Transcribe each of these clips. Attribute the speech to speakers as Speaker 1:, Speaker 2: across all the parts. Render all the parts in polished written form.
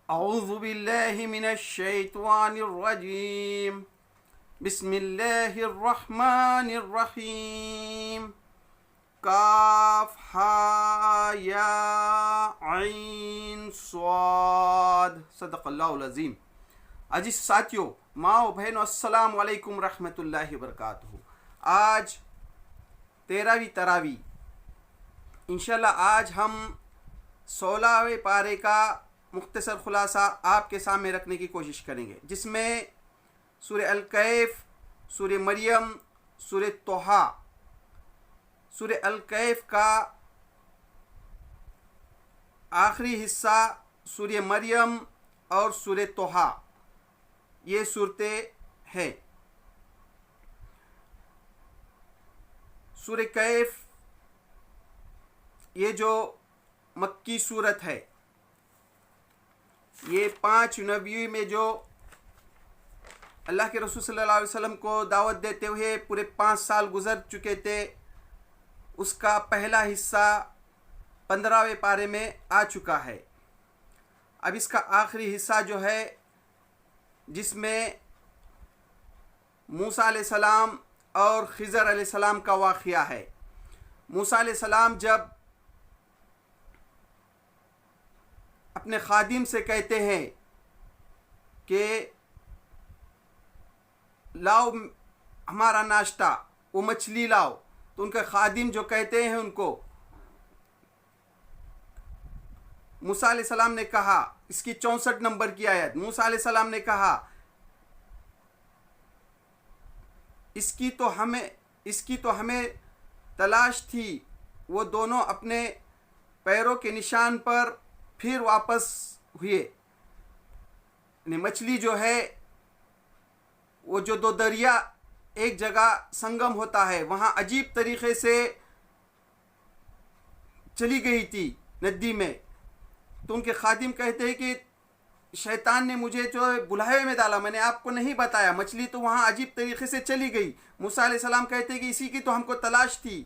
Speaker 1: اعوذ باللہ من الشیطان الرجیم بسم اللہ الرحمن الرحیم کاف ہا یا عین صاد صدق اللہ العظیم۔ عزیز ساتھیو، ماں و بہنوں، السلام علیکم رحمۃ اللہ وبرکاتہ۔ آج 13ویں تراویح، انشاءاللہ آج ہم 16ویں پارے کا مختصر خلاصہ آپ کے سامنے رکھنے کی کوشش کریں گے، جس میں سورہ الکہف، سورہ مریم، سورہ طٰہٰ، سورہ الکہف کا آخری حصہ، سورہ مریم اور سورہ طٰہٰ، یہ صورتیں ہیں۔ سورہ کہف یہ جو مکی صورت ہے، یہ 5 نبیوں میں جو اللہ کے رسول صلی اللہ علیہ وسلم کو دعوت دیتے ہوئے پورے 5 سال گزر چکے تھے، اس کا پہلا حصہ 15ویں پارے میں آ چکا ہے۔ اب اس کا آخری حصہ جو ہے، جس میں موسیٰ علیہ السلام اور خضر علیہ السلام کا واقعہ ہے۔ موسیٰ علیہ السلام جب اپنے خادم سے کہتے ہیں کہ لاؤ ہمارا ناشتہ، وہ مچھلی لاؤ، تو ان کے خادم جو کہتے ہیں ان کو، موسیٰ علیہ السلام نے کہا، اس کی 64 نمبر کی آیت، موسیٰ علیہ السلام نے کہا اس کی تو ہمیں تلاش تھی۔ وہ دونوں اپنے پیروں کے نشان پر پھر واپس ہوئے۔ یعنی مچھلی جو ہے، وہ جو 2 دریا ایک جگہ سنگم ہوتا ہے، وہاں عجیب طریقے سے چلی گئی تھی ندی میں۔ تو ان کے خادم کہتے ہیں کہ شیطان نے مجھے جو بلہوے میں ڈالا، میں نے آپ کو نہیں بتایا، مچھلی تو وہاں عجیب طریقے سے چلی گئی۔ موسیٰ علیہ السلام کہتے ہیں کہ اسی کی تو ہم کو تلاش تھی۔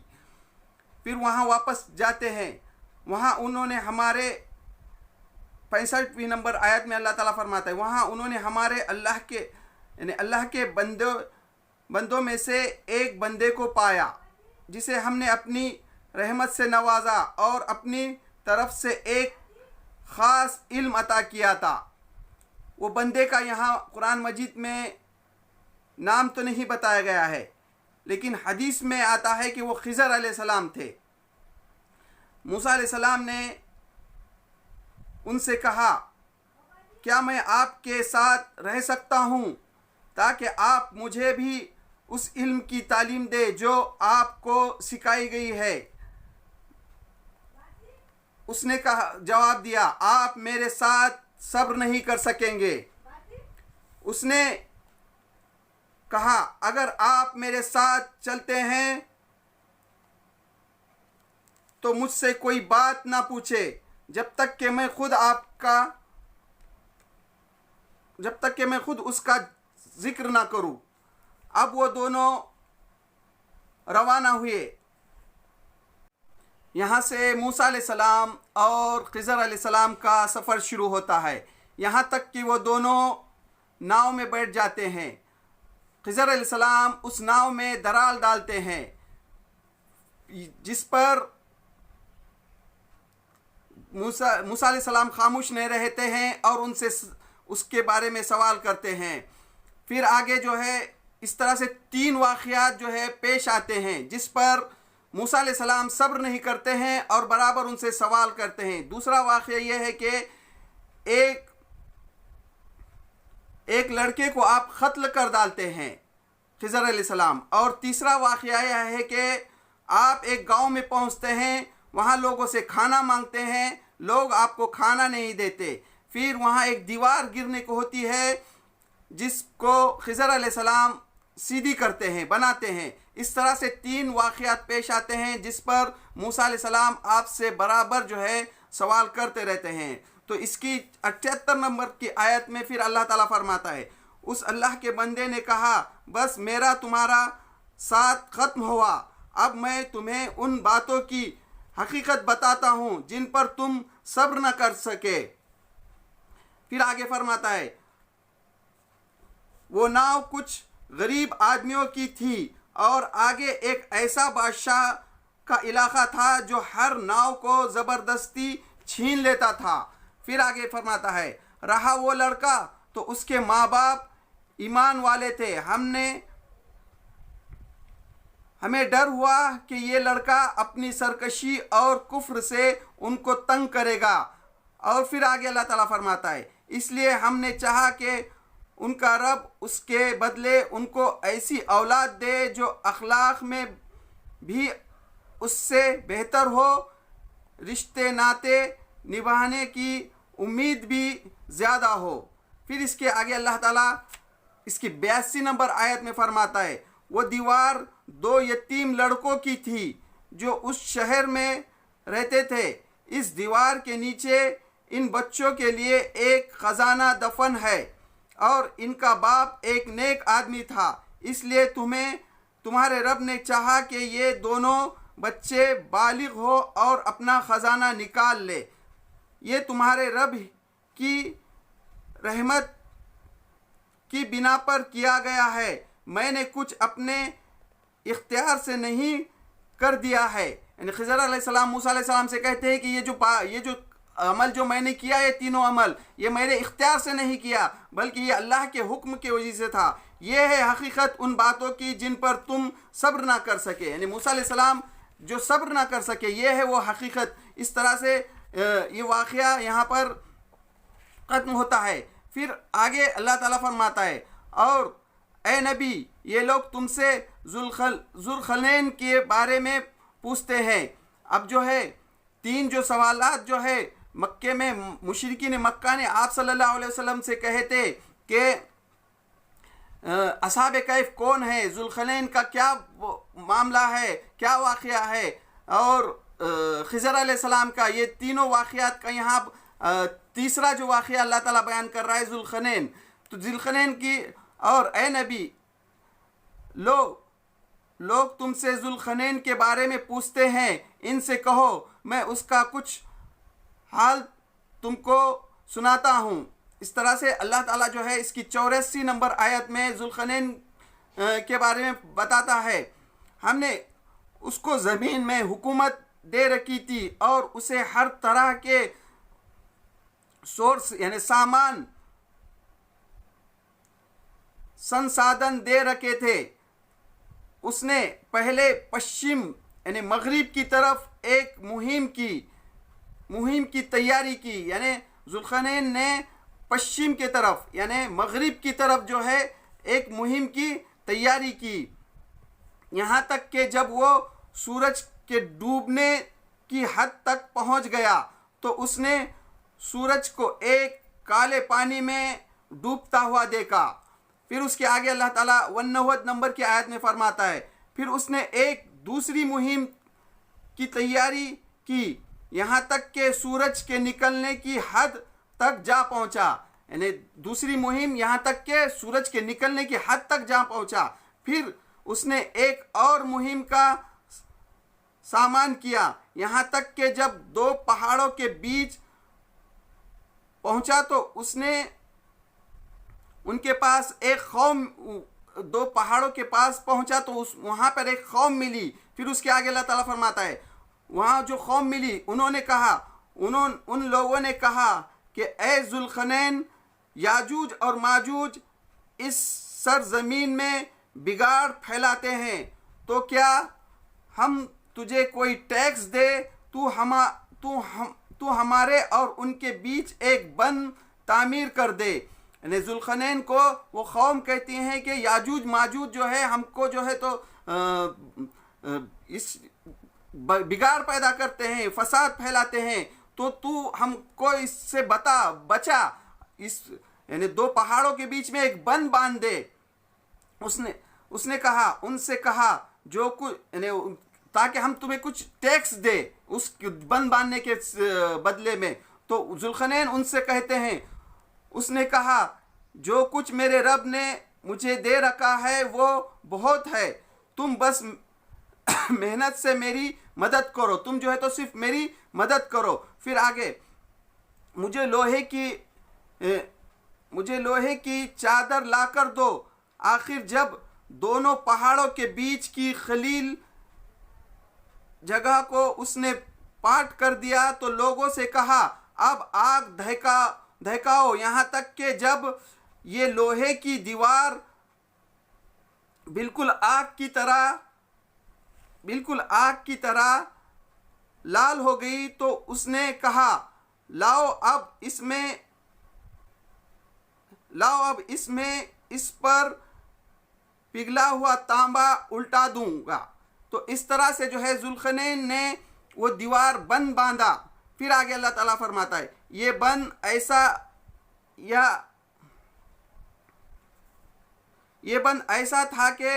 Speaker 1: پھر وہاں واپس جاتے ہیں، وہاں انہوں نے ہمارے 65ویں نمبر آیت میں اللہ تعالیٰ فرماتا ہے، وہاں انہوں نے ہمارے اللہ کے بندوں میں سے ایک بندے کو پایا، جسے ہم نے اپنی رحمت سے نوازا اور اپنی طرف سے ایک خاص علم عطا کیا تھا۔ وہ بندے کا یہاں قرآن مجید میں نام تو نہیں بتایا گیا ہے، لیکن حدیث میں آتا ہے کہ وہ خضر علیہ السلام تھے۔ موسیٰ علیہ السلام نے ان سے کہا، کیا میں آپ کے ساتھ رہ سکتا ہوں تاکہ آپ مجھے بھی اس علم کی تعلیم دے جو آپ کو سکھائی گئی ہے؟ اس نے جواب دیا، آپ میرے ساتھ صبر نہیں کر سکیں گے۔ اس نے کہا، اگر آپ میرے ساتھ چلتے ہیں تو مجھ سے کوئی بات نہ پوچھے جب تک کہ میں خود اس کا ذکر نہ کروں۔ اب وہ دونوں روانہ ہوئے۔ یہاں سے موسیٰ علیہ السلام اور خضر علیہ السلام کا سفر شروع ہوتا ہے، یہاں تک کہ وہ دونوں ناؤ میں بیٹھ جاتے ہیں۔ خضر علیہ السلام اس ناؤ میں درال ڈالتے ہیں، جس پر موسیٰ علیہ السلام خاموش نہیں رہتے ہیں اور ان سے اس کے بارے میں سوال کرتے ہیں۔ پھر آگے جو ہے اس طرح سے 3 واقعات جو ہے پیش آتے ہیں، جس پر موسیٰ علیہ السلام صبر نہیں کرتے ہیں اور برابر ان سے سوال کرتے ہیں۔ دوسرا واقعہ یہ ہے کہ ایک لڑکے کو آپ قتل کر ڈالتے ہیں، خضر علیہ السلام۔ اور تیسرا واقعہ یہ ہے کہ آپ ایک گاؤں میں پہنچتے ہیں، وہاں لوگوں سے کھانا مانگتے ہیں، لوگ آپ کو کھانا نہیں دیتے۔ پھر وہاں ایک دیوار گرنے کو ہوتی ہے، جس کو خضر علیہ السلام سیدھی کرتے ہیں، بناتے ہیں۔ اس طرح سے 3 واقعات پیش آتے ہیں، جس پر موسیٰ علیہ السلام آپ سے برابر جو ہے سوال کرتے رہتے ہیں۔ تو اس کی 78 نمبر کی آیت میں پھر اللہ تعالیٰ فرماتا ہے، اس اللہ کے بندے نے کہا، بس میرا تمہارا ساتھ ختم ہوا، اب میں تمہیں ان باتوں کی حقیقت بتاتا ہوں جن پر تم صبر نہ کر سکے۔ پھر آگے فرماتا ہے وہ ناؤ کچھ غریب آدمیوں کی تھی اور آگے ایک ایسا بادشاہ کا علاقہ تھا جو ہر ناؤ کو زبردستی چھین لیتا تھا۔ پھر آگے فرماتا ہے رہا وہ لڑکا تو اس کے ماں باپ ایمان والے تھے، ہمیں ڈر ہوا کہ یہ لڑکا اپنی سرکشی اور کفر سے ان کو تنگ کرے گا۔ اور پھر آگے اللہ تعالیٰ فرماتا ہے اس لیے ہم نے چاہا کہ ان کا رب اس کے بدلے ان کو ایسی اولاد دے جو اخلاق میں بھی اس سے بہتر ہو، رشتے ناتے نبھانے کی امید بھی زیادہ ہو۔ پھر اس کے آگے اللہ تعالیٰ اس کی 82 نمبر آیت میں فرماتا ہے وہ دیوار 2 یتیم لڑکوں کی تھی جو اس شہر میں رہتے تھے، اس دیوار کے نیچے ان بچوں کے لیے ایک خزانہ دفن ہے اور ان کا باپ ایک نیک آدمی تھا، اس لیے تمہارے رب نے چاہا کہ یہ دونوں بچے بالغ ہو اور اپنا خزانہ نکال لے۔ یہ تمہارے رب کی رحمت کی بنا پر کیا گیا ہے، میں نے کچھ اپنے اختیار سے نہیں کر دیا ہے۔ یعنی خضر علیہ السلام موسیٰ علیہ السلام سے کہتے ہیں کہ یہ جو عمل جو میں نے کیا، یہ تینوں عمل یہ میرے اختیار سے نہیں کیا بلکہ یہ اللہ کے حکم کی وجہ سے تھا۔ یہ ہے حقیقت ان باتوں کی جن پر تم صبر نہ کر سکے، یعنی موسیٰ علیہ السلام جو صبر نہ کر سکے، یہ ہے وہ حقیقت۔ اس طرح سے یہ واقعہ یہاں پر ختم ہوتا ہے۔ پھر آگے اللہ تعالیٰ فرماتا ہے اور اے نبی یہ لوگ تم سے ذوالقرنین کے بارے میں پوچھتے ہیں۔ اب جو ہے 3 جو سوالات جو ہے مکے میں مشرکین مکہ نے آپ صلی اللہ علیہ وسلم سے کہے تھے کہ اصحاب کہف کون ہے، ذوالقرنین کا کیا معاملہ ہے، کیا واقعہ ہے، اور خضر علیہ السلام کا، یہ تینوں واقعات کا یہاں تیسرا جو واقعہ اللہ تعالیٰ بیان کر رہا ہے ذوالقرنین۔ تو ذوالقرنین کی اور اے نبی لوگ تم سے ذوالقرنین کے بارے میں پوچھتے ہیں، ان سے کہو میں اس کا کچھ حال تم کو سناتا ہوں۔ اس طرح سے اللہ تعالیٰ جو ہے اس کی 84 نمبر آیت میں ذوالقرنین کے بارے میں بتاتا ہے ہم نے اس کو زمین میں حکومت دے رکھی تھی اور اسے ہر طرح کے سورس یعنی سامان سنسادن دے رکھے تھے۔ اس نے پہلے پشچم یعنی مغرب کی طرف ایک مہم کی تیاری کی، یعنی ذوالقرنین نے پشچم کی طرف یعنی مغرب کی طرف جو ہے ایک مہم کی تیاری کی، یہاں تک کہ جب وہ سورج کے ڈوبنے کی حد تک پہنچ گیا تو اس نے سورج کو ایک کالے پانی میں ڈوبتا ہوا دیکھا۔ پھر اس کے آگے اللہ تعالیٰ 99 نمبر کی آیت میں فرماتا ہے پھر اس نے ایک دوسری مہم کی تیاری کی یہاں تک کہ سورج کے نکلنے کی حد تک جا پہنچا، یعنی دوسری مہم یہاں تک کہ سورج کے نکلنے کی حد تک جا پہنچا۔ پھر اس نے ایک اور مہم کا سامان کیا یہاں تک کہ جب 2 پہاڑوں کے بیچ پہنچا تو اس نے ان کے پاس ایک قوم 2 پہاڑوں کے پاس پہنچا تو وہاں پر ایک قوم ملی۔ پھر اس کے آگے اللہ تعالیٰ فرماتا ہے وہاں جو قوم ملی ان لوگوں نے کہا کہ اے ذوالقرنین، یاجوج اور ماجوج اس سرزمین میں بگاڑ پھیلاتے ہیں، تو کیا ہم تجھے کوئی ٹیکس دے تو ہمارے اور ان کے بیچ ایک بند تعمیر کر دے۔ یعنی ذوالقرنین کو وہ قوم کہتی ہیں کہ یاجوج ماجوج جو ہے ہم کو جو ہے تو اس بگاڑ پیدا کرتے ہیں، فساد پھیلاتے ہیں، تو ہم کو اس سے بچا، یعنی 2 پہاڑوں کے بیچ میں ایک بند باندھ دے۔ اس نے کہا ان سے کہا جو کچھ یعنی تاکہ ہم تمہیں کچھ ٹیکس دے اس بند باندھنے کے بدلے میں۔ تو ذوالقرنین ان سے کہتے ہیں اس نے کہا جو کچھ میرے رب نے مجھے دے رکھا ہے وہ بہت ہے، تم بس محنت سے میری مدد کرو، تم جو ہے تو صرف میری مدد کرو۔ پھر آگے مجھے لوہے کی مجھے لوہے کی چادر لا کر دو۔ آخر جب دونوں پہاڑوں کے بیچ کی خلیل جگہ کو اس نے پاٹ کر دیا تو لوگوں سے کہا اب آگ دہکاؤ، یہاں تک کہ جب یہ لوہے کی دیوار بالکل آگ کی طرح لال ہو گئی تو اس نے کہا لاؤ اب اس میں اس پر پگھلا ہوا تانبا الٹا دوں گا۔ تو اس طرح سے جو ہے ذوالقرنین نے وہ دیوار بند باندھا۔ پھر آگے اللہ تعالیٰ فرماتا ہے یہ بند ایسا تھا کہ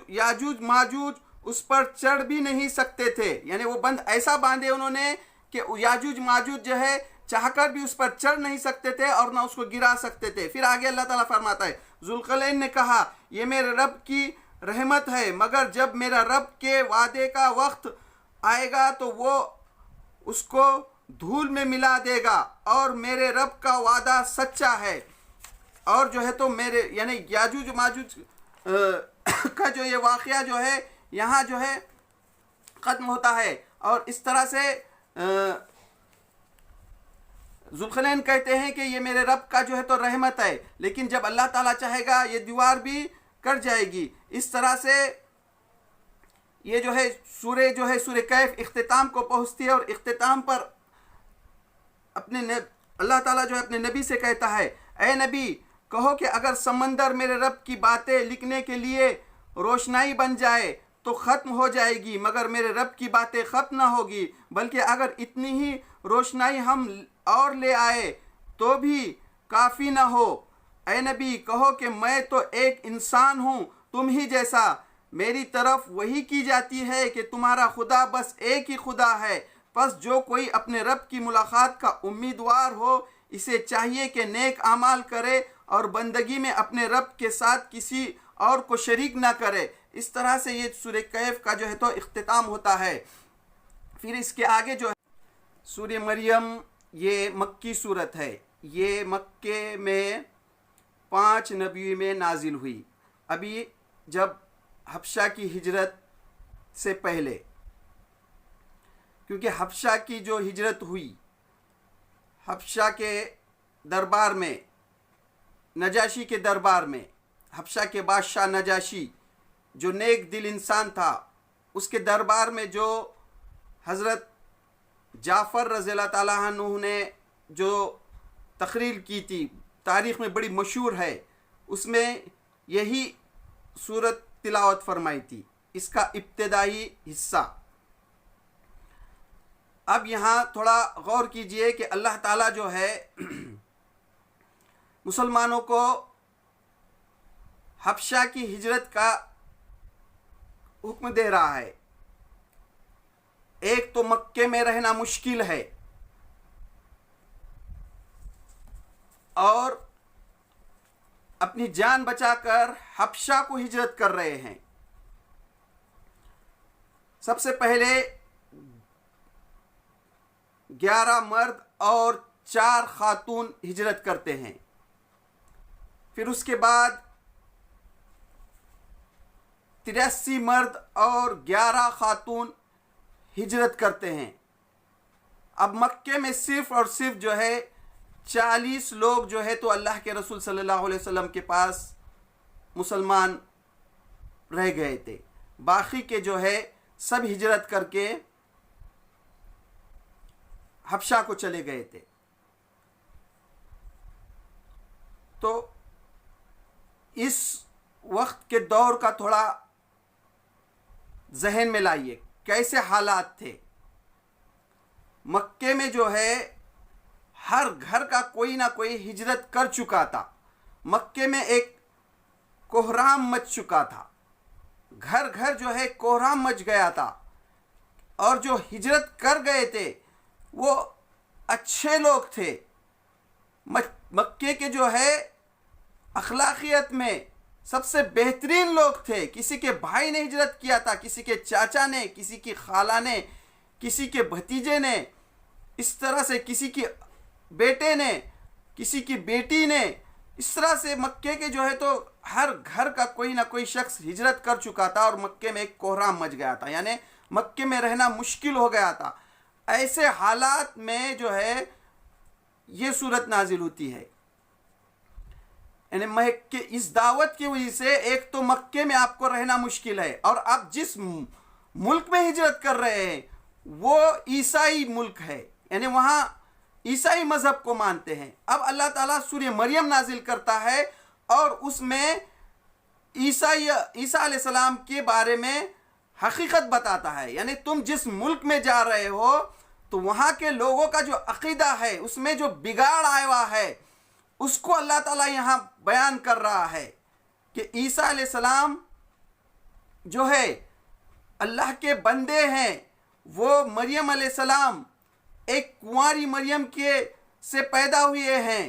Speaker 1: یاجوج ماجوج اس پر چڑھ بھی نہیں سکتے تھے، یعنی وہ بند ایسا باندھے انہوں نے کہ یاجوج ماجوج جو ہے چاہ کر بھی اس پر چڑھ نہیں سکتے تھے اور نہ اس کو گرا سکتے تھے۔ پھر آگے اللہ تعالیٰ فرماتا ہے ذوالقرنین نے کہا یہ میرے رب کی رحمت ہے، مگر جب میرا رب کے وعدے کا وقت آئے گا تو وہ اس کو دھول میں ملا دے گا، اور میرے رب کا وعدہ سچا ہے۔ اور جو ہے تو میرے یعنی یاجوج ماجوج کا جو یہ واقعہ جو ہے یہاں جو ہے ختم ہوتا ہے۔ اور اس طرح سے ذوالقرنین کہتے ہیں کہ یہ میرے رب کا جو ہے تو رحمت ہے، لیکن جب اللہ تعالیٰ چاہے گا یہ دیوار بھی کٹ جائے گی۔ اس طرح سے یہ جو ہے سورہ کہف اختتام کو پہنچتی ہے، اور اختتام پر اللہ تعالیٰ جو ہے اپنے نبی سے کہتا ہے اے نبی کہو کہ اگر سمندر میرے رب کی باتیں لکھنے کے لیے روشنائی بن جائے تو ختم ہو جائے گی، مگر میرے رب کی باتیں ختم نہ ہوگی، بلکہ اگر اتنی ہی روشنائی ہم اور لے آئے تو بھی کافی نہ ہو۔ اے نبی کہو کہ میں تو ایک انسان ہوں تم ہی جیسا، میری طرف وحی کی جاتی ہے کہ تمہارا خدا بس ایک ہی خدا ہے، پس جو کوئی اپنے رب کی ملاقات کا امیدوار ہو اسے چاہیے کہ نیک اعمال کرے اور بندگی میں اپنے رب کے ساتھ کسی اور کو شریک نہ کرے۔ اس طرح سے یہ سورہ کہف کا جو ہے تو اختتام ہوتا ہے۔ پھر اس کے آگے جو ہے سورہ مریم، یہ مکی صورت ہے، یہ مکے میں 5 نبی میں نازل ہوئی، ابھی جب حبشہ کی ہجرت سے پہلے، کیونکہ حبشہ کی جو ہجرت ہوئی، حبشہ کے دربار میں، نجاشی کے دربار میں، حبشہ کے بادشاہ نجاشی جو نیک دل انسان تھا، اس کے دربار میں جو حضرت جعفر رضی اللہ تعالیٰ عنہ نے جو تقریر کی تھی، تاریخ میں بڑی مشہور ہے، اس میں یہی سورت تلاوت فرمائی تھی، اس کا ابتدائی حصہ۔ اب یہاں تھوڑا غور کیجئے کہ اللہ تعالیٰ جو ہے مسلمانوں کو حبشہ کی ہجرت کا حکم دے رہا ہے۔ ایک تو مکے میں رہنا مشکل ہے، اور اپنی جان بچا کر حبشہ کو ہجرت کر رہے ہیں۔ سب سے پہلے 11 مرد اور 4 خاتون ہجرت کرتے ہیں، پھر اس کے بعد 83 مرد اور 11 خاتون ہجرت کرتے ہیں۔ اب مکے میں صرف اور صرف جو ہے 40 لوگ جو ہے تو اللہ کے رسول صلی اللہ علیہ وسلم کے پاس مسلمان رہ گئے تھے، باقی کے جو ہے سب ہجرت کر کے حبشہ کو چلے گئے تھے۔ تو اس وقت کے دور کا تھوڑا ذہن میں لائیے کیسے حالات تھے۔ مکے میں جو ہے ہر گھر کا کوئی نہ کوئی ہجرت کر چکا تھا، مکے میں ایک کوہرام مچ چکا تھا، گھر گھر جو ہے کوہرام مچ گیا تھا، اور جو ہجرت کر گئے تھے وہ اچھے لوگ تھے۔ مکے کے جو ہے اخلاقیت میں سب سے بہترین لوگ تھے، کسی کے بھائی نے ہجرت کیا تھا، کسی کے چاچا نے، کسی کی خالہ نے، کسی کے بھتیجے نے، اس طرح سے کسی کے بیٹے نے، کسی کی بیٹی نے اس طرح سے مکے کے جو ہے تو ہر گھر کا کوئی نہ کوئی شخص ہجرت کر چکا تھا اور مکے میں ایک کوہرام مچ گیا تھا، یعنی مکے میں رہنا مشکل ہو گیا تھا۔ ایسے حالات میں جو ہے یہ صورت نازل ہوتی ہے، یعنی مکے اس دعوت کی وجہ سے ایک تو مکے میں آپ کو رہنا مشکل ہے، اور آپ جس ملک میں ہجرت کر رہے ہیں وہ عیسائی ملک ہے، یعنی وہاں عیسائی مذہب کو مانتے ہیں۔ اب اللہ تعالیٰ سورہ مریم نازل کرتا ہے اور اس میں عیسیٰ علیہ السلام کے بارے میں حقیقت بتاتا ہے، یعنی تم جس ملک میں جا رہے ہو تو وہاں کے لوگوں کا جو عقیدہ ہے اس میں جو بگاڑ آیا ہوا ہے اس کو اللہ تعالیٰ یہاں بیان کر رہا ہے کہ عیسیٰ علیہ السلام جو ہے اللہ کے بندے ہیں۔ وہ مریم علیہ السلام ایک کنواری مریم کے سے پیدا ہوئے ہیں۔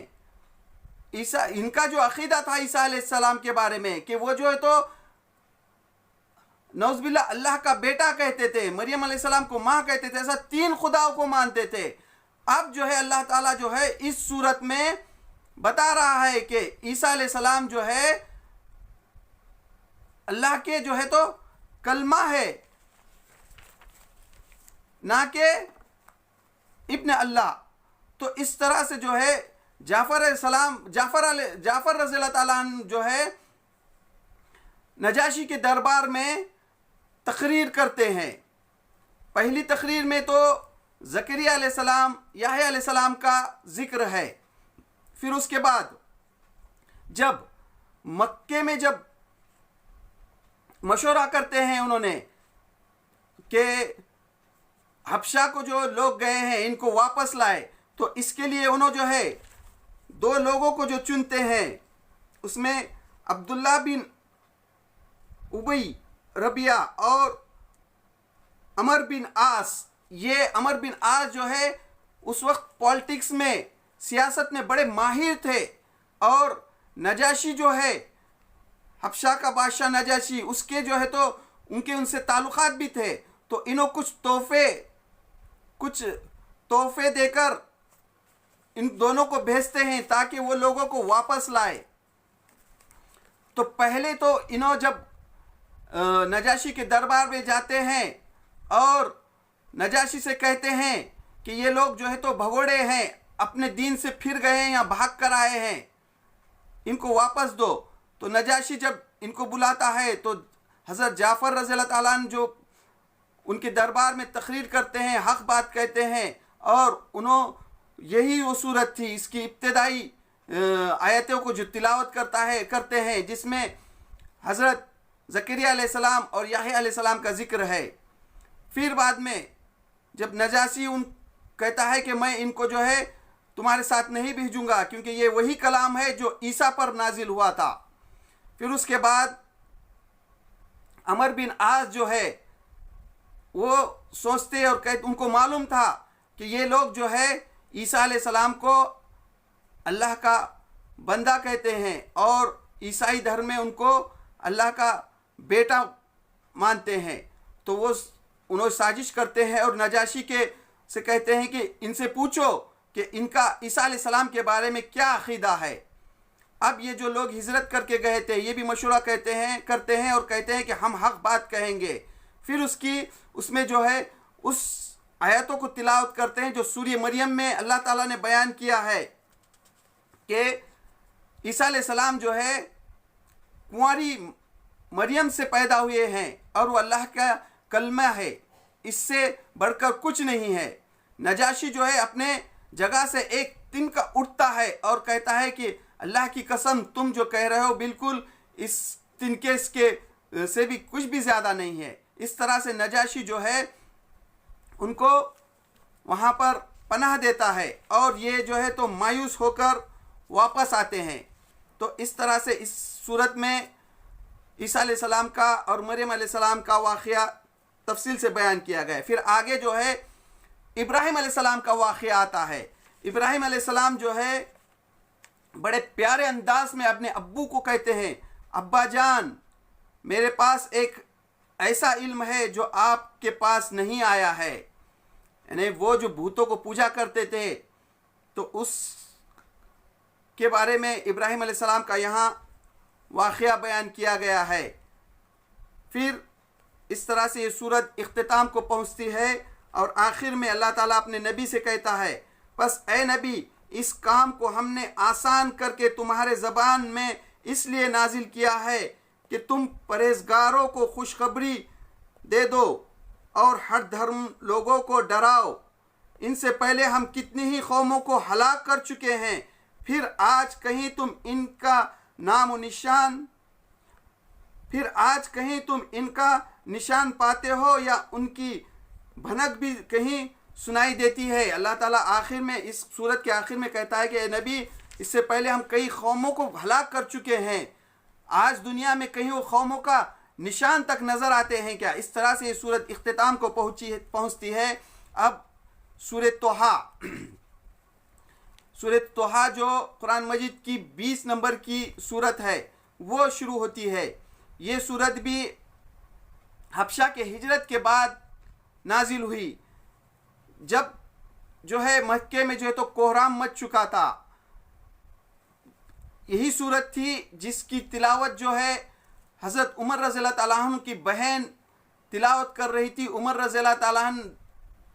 Speaker 1: ان کا جو عقیدہ تھا عیسیٰ علیہ السلام کے بارے میں کہ وہ جو ہے تو نعوذ باللہ اللہ کا بیٹا کہتے تھے، مریم علیہ السلام کو ماں کہتے تھے، ایسا تین خداؤں کو مانتے تھے۔ اب جو ہے اللہ تعالیٰ جو ہے اس صورت میں بتا رہا ہے کہ عیسیٰ علیہ السلام جو ہے اللہ کے جو ہے تو کلمہ ہے، نہ کہ ابن اللہ۔ تو اس طرح سے جو ہے جعفر رضی اللہ تعالیٰ عنہ جو ہے نجاشی کے دربار میں تقریر کرتے ہیں۔ پہلی تقریر میں تو زکریا علیہ السلام، یحییٰ علیہ السلام کا ذکر ہے۔ پھر اس کے بعد جب مکے میں جب مشورہ کرتے ہیں انہوں نے کہ حبشہ کو جو لوگ گئے ہیں ان کو واپس لائے، تو اس کے لیے انہوں جو ہے دو لوگوں کو جو چنتے ہیں، اس میں عبداللہ بن ابی ربیعہ اور عمر بن عاص۔ یہ عمر بن عاص جو ہے اس وقت پالیٹکس میں، سیاست میں بڑے ماہر تھے، اور نجاشی جو ہے حبشہ کا بادشاہ نجاشی، اس کے جو ہے تو ان سے تعلقات بھی تھے، تو انہوں کچھ تحفے دے کر ان دونوں کو بھیجتے ہیں تاکہ وہ لوگوں کو واپس لائے۔ تو پہلے تو انہوں جب نجاشی کے دربار میں جاتے ہیں اور نجاشی سے کہتے ہیں کہ یہ لوگ جو ہے تو بھگوڑے ہیں، اپنے دین سے پھر گئے ہیں یا بھاگ کر آئے ہیں، ان کو واپس دو۔ تو نجاشی جب ان کو بلاتا ہے تو حضرت جعفر رضی اللہ تعالیٰ عنہ جو ان کے دربار میں تقریر کرتے ہیں، حق بات کہتے ہیں، اور انہوں یہی وہ صورت تھی، اس کی ابتدائی آیتوں کو جو تلاوت کرتے ہیں جس میں حضرت زکریا علیہ السلام اور یحییٰ علیہ السلام کا ذکر ہے۔ پھر بعد میں جب نجاشی کہتا ہے کہ میں ان کو جو ہے تمہارے ساتھ نہیں بھیجوں گا کیونکہ یہ وہی کلام ہے جو عیسیٰ پر نازل ہوا تھا۔ پھر اس کے بعد عمر بن عاص جو ہے وہ سوچتے اور ان کو معلوم تھا کہ یہ لوگ جو ہے عیسیٰ علیہ السلام کو اللہ کا بندہ کہتے ہیں اور عیسائی دھرم میں ان کو اللہ کا بیٹا مانتے ہیں، تو وہ انہوں سازش کرتے ہیں اور نجاشی سے کہتے ہیں کہ ان سے پوچھو کہ ان کا عیسیٰ علیہ السلام کے بارے میں کیا عقیدہ ہے۔ اب یہ جو لوگ ہجرت کر کے گئے تھے یہ بھی مشورہ کرتے ہیں اور کہتے ہیں کہ ہم حق بات کہیں گے۔ پھر اس میں جو ہے اس آیتوں کو تلاوت کرتے ہیں جو سورہ مریم میں اللہ تعالیٰ نے بیان کیا ہے کہ عیسیٰ علیہ السلام جو ہے کنواری مریم سے پیدا ہوئے ہیں اور وہ اللہ کا کلمہ ہے، اس سے بڑھ کر کچھ نہیں ہے۔ نجاشی جو ہے اپنے جگہ سے ایک تن کا اٹھتا ہے اور کہتا ہے کہ اللہ کی قسم تم جو کہہ رہے ہو بالکل اس تنکے کے سے بھی کچھ بھی زیادہ نہیں ہے۔ اس طرح سے نجاشی جو ہے ان کو وہاں پر پناہ دیتا ہے اور یہ جو ہے تو مایوس ہو کر واپس آتے ہیں۔ تو اس طرح سے اس صورت میں عیسیٰ علیہ السلام کا اور مریم علیہ السلام کا واقعہ تفصیل سے بیان کیا گیا ہے۔ پھر آگے جو ہے ابراہیم علیہ السلام کا واقعہ آتا ہے۔ ابراہیم علیہ السلام جو ہے بڑے پیارے انداز میں اپنے ابو کو کہتے ہیں، ابا جان میرے پاس ایک ایسا علم ہے جو آپ کے پاس نہیں آیا ہے۔ یعنی وہ جو بھوتوں کو پوجا کرتے تھے تو اس کے بارے میں ابراہیم علیہ السلام کا یہاں واقعہ بیان کیا گیا ہے۔ پھر اس طرح سے یہ سورت اختتام کو پہنچتی ہے اور آخر میں اللہ تعالیٰ اپنے نبی سے کہتا ہے، بس اے نبی اس کام کو ہم نے آسان کر کے تمہارے زبان میں اس لیے نازل کیا ہے کہ تم پرہیزگاروں کو خوشخبری دے دو اور ہر دھرم لوگوں کو ڈراؤ۔ ان سے پہلے ہم کتنی ہی قوموں کو ہلاک کر چکے ہیں، پھر آج کہیں تم ان کا نشان پاتے ہو یا ان کی بھنک بھی کہیں سنائی دیتی ہے۔ اللہ تعالیٰ آخر میں اس سورت کے آخر میں کہتا ہے کہ اے نبی اس سے پہلے ہم کئی قوموں کو ہلاک کر چکے ہیں، آج دنیا میں کہیں وہ قوموں کا نشان تک نظر آتے ہیں کیا؟ اس طرح سے یہ سورت اختتام کو پہنچتی ہے۔ اب سورۃ طٰہٰ جو قرآن مجید کی 20 نمبر کی سورت ہے وہ شروع ہوتی ہے۔ یہ سورت بھی حبشہ کے ہجرت کے بعد نازل ہوئی، جب جو ہے مکے میں جو ہے تو کوہرام مچ چکا تھا۔ یہی سورت تھی جس کی تلاوت جو ہے حضرت عمر رضی اللہ تعالیٰ عنہ کی بہن تلاوت کر رہی تھی۔ عمر رضی اللہ تعالیٰ عنہ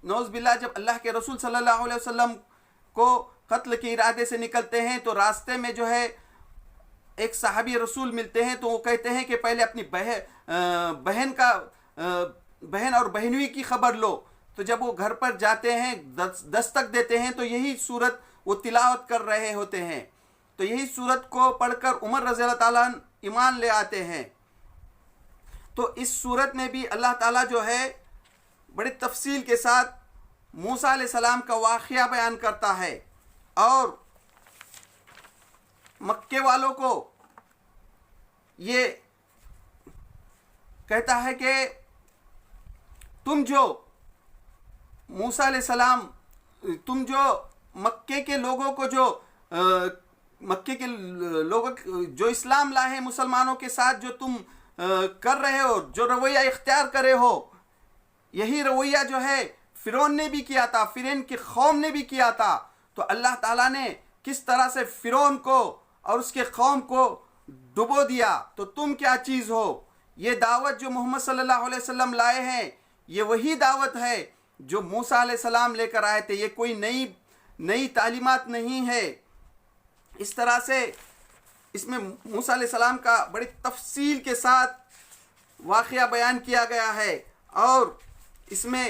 Speaker 1: نعوذ باللہ جب اللہ کے رسول صلی اللہ علیہ وسلم کو قتل کے ارادے سے نکلتے ہیں تو راستے میں جو ہے ایک صحابی رسول ملتے ہیں، تو وہ کہتے ہیں کہ پہلے اپنی بہن اور بہنوئی کی خبر لو۔ تو جب وہ گھر پر جاتے ہیں دستک دیتے ہیں تو یہی سورت وہ تلاوت کر رہے ہوتے ہیں، تو یہی سورت کو پڑھ کر عمر رضی اللہ تعالیٰ عنہ ایمان لے آتے ہیں۔ تو اس سورت میں بھی اللہ تعالیٰ جو ہے بڑی تفصیل کے ساتھ موسیٰ علیہ السلام کا واقعہ بیان کرتا ہے اور مکے والوں کو یہ کہتا ہے کہ تم جو موسیٰ علیہ السلام تم جو مکے کے لوگوں کو جو اسلام لائے ہیں مسلمانوں کے ساتھ جو تم کر رہے ہو، جو رویہ اختیار کرے ہو، یہی رویہ جو ہے فرعون نے بھی کیا تھا، فرعون کی قوم نے بھی کیا تھا۔ تو اللہ تعالیٰ نے کس طرح سے فرعون کو اور اس کے قوم کو ڈبو دیا، تو تم کیا چیز ہو؟ یہ دعوت جو محمد صلی اللہ علیہ وسلم لائے ہیں یہ وہی دعوت ہے جو موسیٰ علیہ السلام لے کر آئے تھے، یہ کوئی نئی تعلیمات نہیں ہے۔ اس طرح سے اس میں موسیٰ علیہ السلام کا بڑی تفصیل کے ساتھ واقعہ بیان کیا گیا ہے، اور اس میں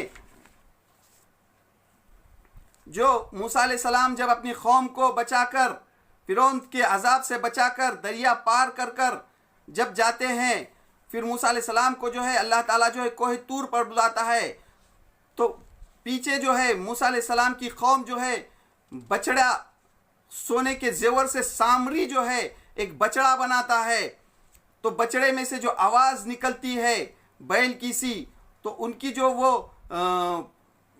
Speaker 1: جو موسیٰ علیہ السلام جب اپنی قوم کو بچا کر فرعون کے عذاب سے بچا کر دریا پار کر کر جب جاتے ہیں، پھر موسیٰ علیہ السلام کو جو ہے اللہ تعالیٰ جو ہے کوہ طور پر بلاتا ہے، تو پیچھے جو ہے موسیٰ علیہ السلام کی قوم جو ہے بچڑا سونے کے زیور سے سامری جو ہے ایک بچڑا بناتا ہے، تو بچڑے میں سے جو آواز نکلتی ہے بیل کی سی، تو ان کی جو وہ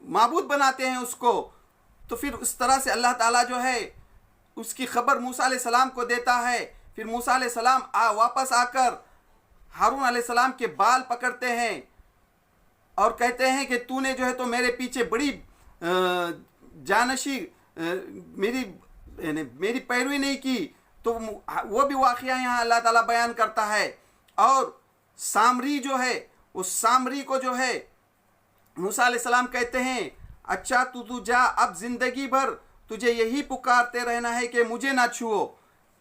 Speaker 1: معبود بناتے ہیں اس کو، تو پھر اس طرح سے اللہ تعالیٰ جو ہے اس کی خبر موسیٰ علیہ السلام کو دیتا ہے۔ پھر موسیٰ علیہ السلام واپس آ کر ہارون علیہ السلام کے بال پکڑتے ہیں اور کہتے ہیں کہ تو نے جو ہے تو میرے پیچھے بڑی جانشی میری پیروی نہیں کی، تو وہ بھی واقعہ یہاں اللہ تعالیٰ بیان کرتا ہے۔ اور سامری جو ہے اس سامری کو جو ہے موسیٰ علیہ السلام کہتے ہیں اچھا تو جا، اب زندگی بھر تجھے یہی پکارتے رہنا ہے کہ مجھے نہ چھوؤ،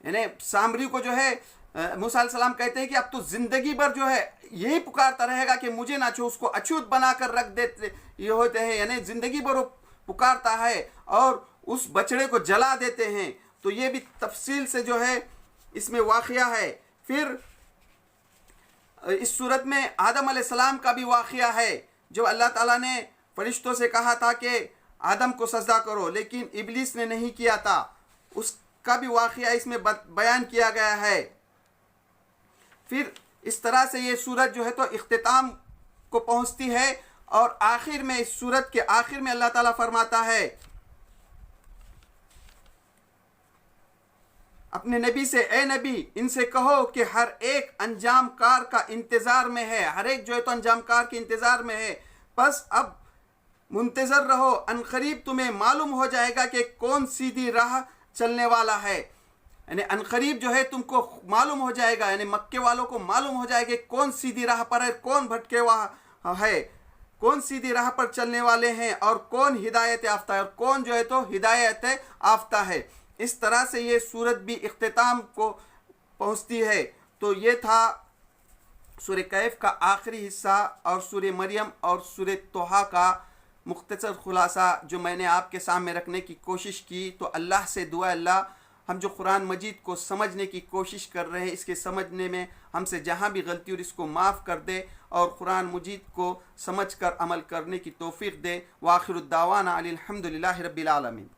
Speaker 1: یعنی سامری کو جو ہے موسیٰ علیہ السلام کہتے ہیں کہ اب تو زندگی بھر جو ہے یہی پکارتا رہے گا کہ مجھے نہ چھو، اس کو اچھوت بنا کر رکھ دیتے یہ ہوتے ہیں، یعنی زندگی بھر وہ پکارتا ہے اور اس بچڑے کو جلا دیتے ہیں۔ تو یہ بھی تفصیل سے جو ہے اس میں واقعہ ہے۔ پھر اس صورت میں آدم علیہ السلام کا بھی واقعہ ہے، جو اللہ تعالیٰ نے فرشتوں سے کہا تھا کہ آدم کو سجدہ کرو، لیکن ابلیس نے نہیں کیا تھا، اس کا بھی واقعہ اس میں بیان کیا گیا ہے۔ پھر اس طرح سے یہ سورت جو ہے تو اختتام کو پہنچتی ہے، اور آخر میں اس سورت کے آخر میں اللہ تعالیٰ فرماتا ہے اپنے نبی سے، اے نبی ان سے کہو کہ ہر ایک انجام کار کا انتظار میں ہے، ہر ایک جو ہے تو انجام کار کے انتظار میں ہے، بس اب منتظر رہو، ان قریب تمہیں معلوم ہو جائے گا کہ کون سیدھی راہ چلنے والا ہے۔ یعنی عنقریب جو ہے تم کو معلوم ہو جائے گا، یعنی مکے والوں کو معلوم ہو جائے گا کون سیدھی راہ پر ہے، کون بھٹکے ہوا ہے، کون سیدھی راہ پر چلنے والے ہیں، اور کون ہدایت یافتہ ہے، اور کون جو ہے تو ہدایت یافتہ ہے۔ اس طرح سے یہ سورت بھی اختتام کو پہنچتی ہے۔ تو یہ تھا سورہ کہف کا آخری حصہ اور سورہ مریم اور سورہ طٰہٰ کا مختصر خلاصہ جو میں نے آپ کے سامنے رکھنے کی کوشش کی۔ تو اللہ سے دعا اللہ ہم جو قرآن مجید کو سمجھنے کی کوشش کر رہے ہیں، اس کے سمجھنے میں ہم سے جہاں بھی غلطی اور اس کو معاف کر دے، اور قرآن مجید کو سمجھ کر عمل کرنے کی توفیق دے۔ وآخر الدعوانا الحمد للہ رب العالمین۔